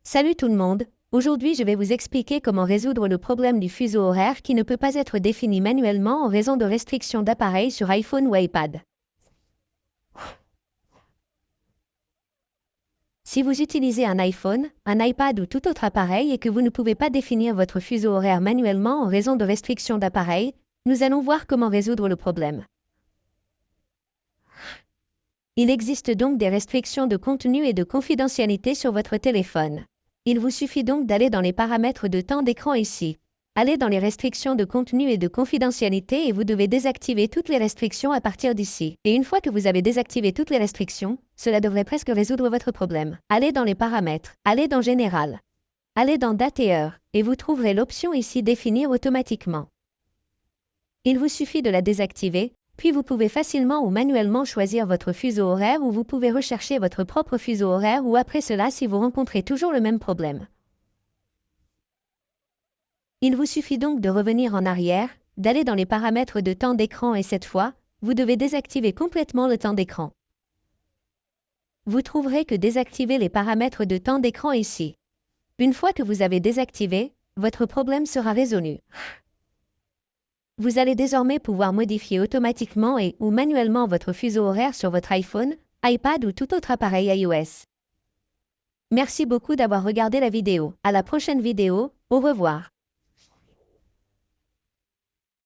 Salut tout le monde, aujourd'hui je vais vous expliquer comment résoudre le problème du fuseau horaire qui ne peut pas être défini manuellement en raison de restrictions d'appareils sur iPhone ou iPad. Si vous utilisez un iPhone, un iPad ou tout autre appareil et que vous ne pouvez pas définir votre fuseau horaire manuellement en raison de restrictions d'appareils, nous allons voir comment résoudre le problème. Il existe donc des restrictions de contenu et de confidentialité sur votre téléphone. Il vous suffit donc d'aller dans les paramètres de temps d'écran ici. Allez dans les restrictions de contenu et de confidentialité et vous devez désactiver toutes les restrictions à partir d'ici. Et une fois que vous avez désactivé toutes les restrictions, cela devrait presque résoudre votre problème. Allez dans les paramètres, allez dans Général, allez dans Date et heure, et vous trouverez l'option ici Définir automatiquement. Il vous suffit de la désactiver, puis vous pouvez facilement ou manuellement choisir votre fuseau horaire ou vous pouvez rechercher votre propre fuseau horaire ou après cela si vous rencontrez toujours le même problème. Il vous suffit donc de revenir en arrière, d'aller dans les paramètres de temps d'écran et cette fois, vous devez désactiver complètement le temps d'écran. Vous trouverez que désactiver les paramètres de temps d'écran ici. Une fois que vous avez désactivé, votre problème sera résolu. Vous allez désormais pouvoir modifier automatiquement et ou manuellement votre fuseau horaire sur votre iPhone, iPad ou tout autre appareil iOS. Merci beaucoup d'avoir regardé la vidéo. À la prochaine vidéo, au revoir.